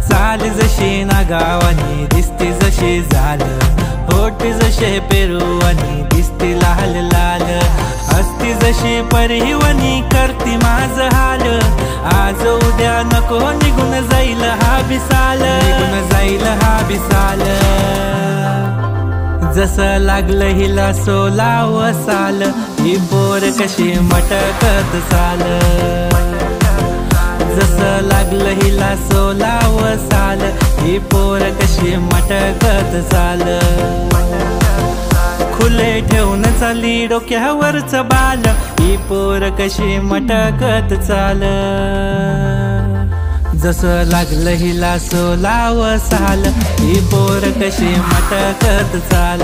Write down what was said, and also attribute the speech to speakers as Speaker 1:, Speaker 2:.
Speaker 1: चाल जशी नागावानी दिसते जशी झाल, होठ जसे पेरुवानी दिसते लाल लाल, हसती जशी परिवनी करती माझ हाल, आज उद्या नको निघून जाईल हा बिसाल, निघून जाईल हा बिसाल। जसं लागलं हिला 16 साल, ही पोर कशी मटकत चाल, जसं लागलं हिला 16 साल, ही पोर कशी मटकत चाल। खुले ठेवून चाली डोक्यावरच बाल, ही पोर कशी मटकत चाल, जसं लागलं हिला 16 साल, ही पोर कशी मटकत चाल।